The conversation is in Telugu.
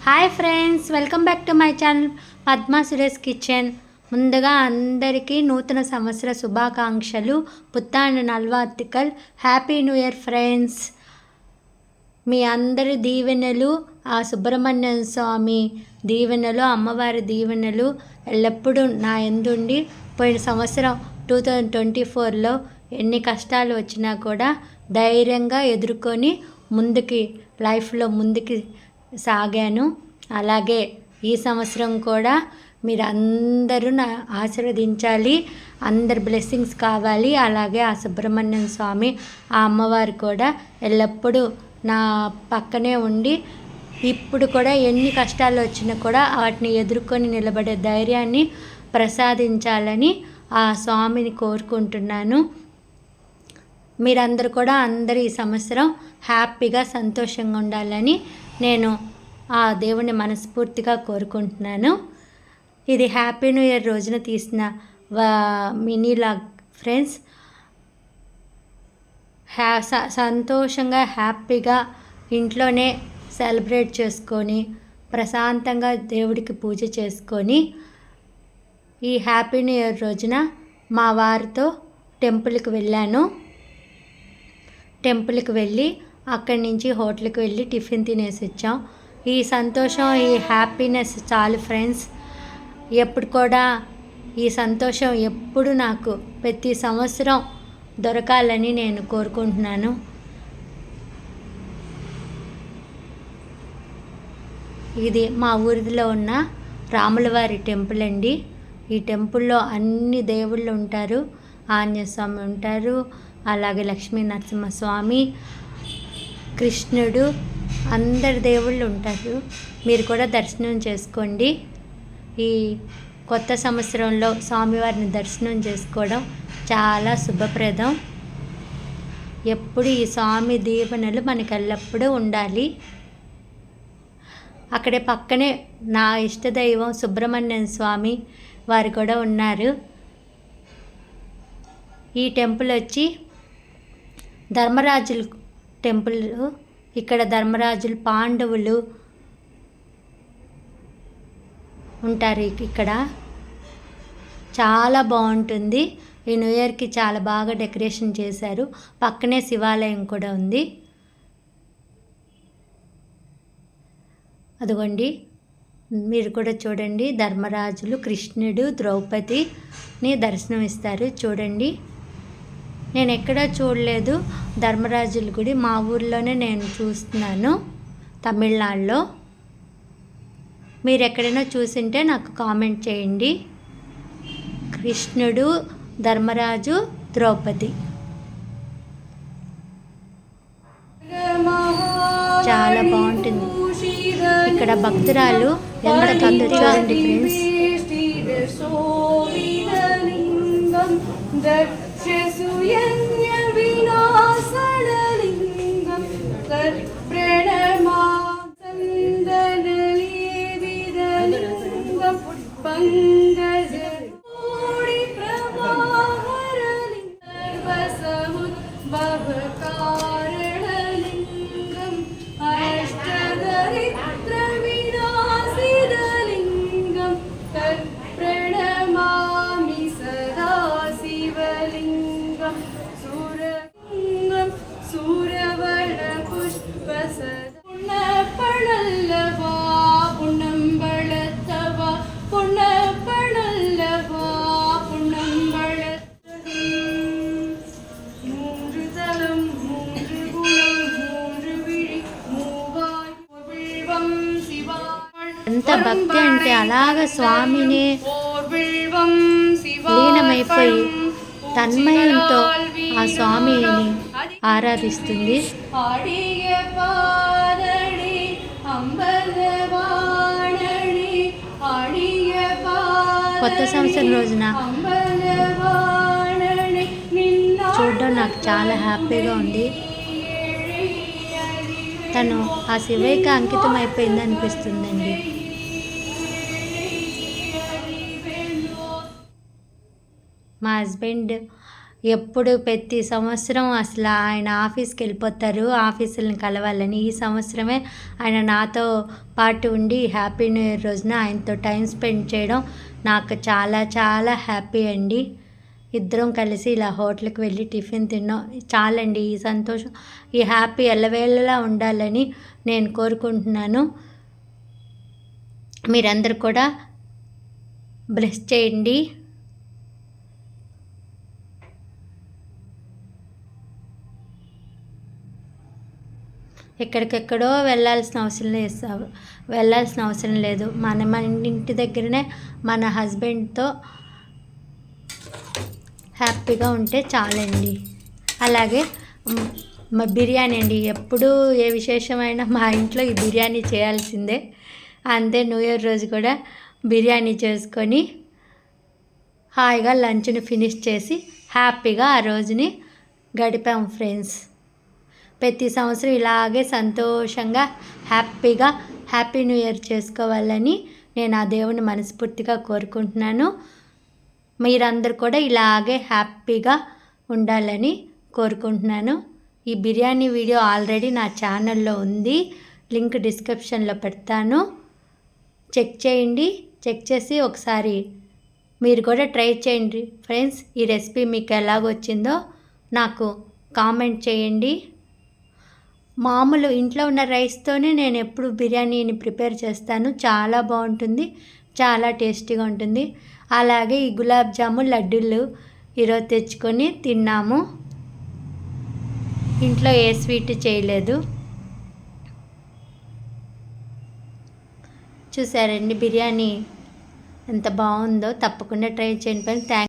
Hi friends, welcome back to my channel Padma Suresh kitchen. ముందుగా అందరికీ నూతన సంవత్సర శుభాకాంక్షలు, Puthandu నల్వార్తికల్, happy new year friends. మీ అందరి దీవెనలు, ఆ సుబ్రహ్మణ్యం స్వామి దీవెనలు, అమ్మవారి దీవెనలు ఎల్లప్పుడూ నా ఎందుండి పోయిన సంవత్సరం 2024లో ఎన్ని కష్టాలు వచ్చినా కూడా ధైర్యంగా ఎదుర్కొని లైఫ్లో ముందుకి సాగాను. అలాగే ఈ సంవత్సరం కూడా మీరందరూ నా ఆశీర్వదించాలి, అందరి బ్లెస్సింగ్స్ కావాలి. అలాగే ఆ సుబ్రహ్మణ్యం స్వామి, ఆ అమ్మవారు కూడా ఎల్లప్పుడూ నా పక్కనే ఉండి ఇప్పుడు కూడా ఎన్ని కష్టాలు వచ్చినా కూడా వాటిని ఎదుర్కొని నిలబడే ధైర్యాన్ని ప్రసాదించాలని ఆ స్వామిని కోరుకుంటున్నాను. మీరందరూ కూడా ఈ సంవత్సరం హ్యాపీగా సంతోషంగా ఉండాలని నేను ఆ దేవుని మనస్ఫూర్తిగా కోరుకుంటున్నాను. ఇది హ్యాపీ న్యూ ఇయర్ రోజున తీసిన మినీ లాగ్ ఫ్రెండ్స్. సంతోషంగా హ్యాపీగా ఇంట్లోనే సెలబ్రేట్ చేసుకొని ప్రశాంతంగా దేవుడికి పూజ చేసుకొని ఈ హ్యాపీ న్యూ ఇయర్ రోజున మా వారితో టెంపుల్కి వెళ్ళాను. టెంపుల్కి వెళ్ళి అక్కడి నుంచి హోటల్కి వెళ్ళి టిఫిన్ తినేసి వచ్చాం. ఈ సంతోషం, ఈ హ్యాపీనెస్ చాలు ఫ్రెండ్స్. ఎప్పుడు కూడా ఈ సంతోషం ఎప్పుడు నాకు ప్రతి సంవత్సరం దొరకాలని నేను కోరుకుంటున్నాను. ఇది మా ఊరిలో ఉన్న రాములవారి టెంపుల్ అండి. ఈ టెంపుల్లో అన్ని దేవుళ్ళు ఉంటారు. ఆంజనేయ స్వామి ఉంటారు, అలాగే లక్ష్మీ నరసింహస్వామి, కృష్ణుడు, అందరి దేవుళ్ళు ఉంటారు. మీరు కూడా దర్శనం చేసుకోండి. ఈ కొత్త సంవత్సరంలో స్వామివారిని దర్శనం చేసుకోవడం చాలా శుభప్రదం. ఎప్పుడు ఈ స్వామి దీవెనలు మనకు ఎల్లప్పుడూ ఉండాలి. అక్కడే పక్కనే నా ఇష్టదైవం సుబ్రహ్మణ్యం స్వామి వారు కూడా ఉన్నారు. ఈ టెంపుల్ వచ్చి ధర్మరాజుల టెంపుల్. ఇక్కడ ధర్మరాజులు, పాండవులు ఉంటారు. ఇక్కడ చాలా బాగుంటుంది. ఈ న్యూ ఇయర్కి చాలా బాగా డెకరేషన్ చేశారు. పక్కనే శివాలయం కూడా ఉంది. అదిగోండి, మీరు కూడా చూడండి. ధర్మరాజులు, కృష్ణుడు, ద్రౌపదిని దర్శనం ఇస్తారు. చూడండి, నేను ఎక్కడా చూడలేదు ధర్మరాజుల గుడి. మా ఊర్లోనే నేను చూస్తున్నాను, తమిళనాడులో. మీరు ఎక్కడైనా చూసింటే నాకు కామెంట్ చేయండి. కృష్ణుడు, ధర్మరాజు, ద్రౌపది చాలా బాగుంటుంది. ఇక్కడ భక్తురాలు ఎంత భక్తిగా ఉంది ఫ్రెండ్స్. ఎంత భక్తి అంటే అలాగ స్వామిని లీనమైపోయి తన్మయంతో ఆ స్వామిని ఆరాధిస్తుంది. కొత్త సంవత్సరం రోజున చూడడం నాకు చాలా హ్యాపీగా ఉంది. తను ఆ శివయ్యకి అంకితం అయిపోయింది అనిపిస్తుందండి. మా హస్బెండ్ ఎప్పుడు ప్రతి సంవత్సరం అసలు ఆయన ఆఫీస్కి వెళ్ళిపోతారు ఆఫీసులను కలవాలని. ఈ సంవత్సరమే ఆయన నాతో పాటు ఉండి హ్యాపీ న్యూ ఇయర్ రోజున ఆయనతో టైం స్పెండ్ చేయడం నాకు చాలా చాలా హ్యాపీ అండి. ఇద్దరం కలిసి ఇలా హోటల్కి వెళ్ళి టిఫిన్ తిన్నాం. చాలండి, ఈ సంతోషం, ఈ హ్యాపీ ఎల్లవేళలా ఉండాలని నేను కోరుకుంటున్నాను. మీరందరూ కూడా బ్లెస్ చేయండి. ఎక్కడికెక్కడో వెళ్ళాల్సిన అవసరం లేదు. మన ఇంటి దగ్గరనే మన హస్బెండ్తో హ్యాపీగా ఉంటే చాలండి. అలాగే బిర్యానీ అండి, ఎప్పుడూ ఏ విశేషమైనా మా ఇంట్లో ఈ బిర్యానీ చేయాల్సిందే. అంతే, న్యూ ఇయర్ రోజు కూడా బిర్యానీ చేసుకొని హాయిగా లంచ్ని ఫినిష్ చేసి హ్యాపీగా ఆ రోజుని గడిపాం ఫ్రెండ్స్. ప్రతి సంవత్సరం ఇలాగే సంతోషంగా హ్యాపీగా హ్యాపీ న్యూ ఇయర్ చేసుకోవాలని నేను ఆ దేవుని మనస్ఫూర్తిగా కోరుకుంటున్నాను. మీరందరూ కూడా ఇలాగే హ్యాపీగా ఉండాలని కోరుకుంటున్నాను. ఈ బిర్యానీ వీడియో ఆల్రెడీ నా ఛానల్లో ఉంది, లింక్ డిస్క్రిప్షన్లో పెడతాను, చెక్ చేయండి. చెక్ చేసి ఒకసారి మీరు కూడా ట్రై చేయండి ఫ్రెండ్స్. ఈ రెసిపీ మీకు ఎలాగొచ్చిందో నాకు కామెంట్ చేయండి. మామూలు ఇంట్లో ఉన్న రైస్తోనే నేను ఎప్పుడు బిర్యానీని ప్రిపేర్ చేస్తాను. చాలా బాగుంటుంది, చాలా టేస్టీగా ఉంటుంది. అలాగే ఈ గులాబ్ జామున్ లడ్డూలు ఈరోజు తెచ్చుకొని తిన్నాము. ఇంట్లో ఏ స్వీట్ చేయలేదు. చూసారండి బిర్యానీ ఎంత బాగుందో. తప్పకుండా ట్రై చేయండి ఫ్రెండ్స్.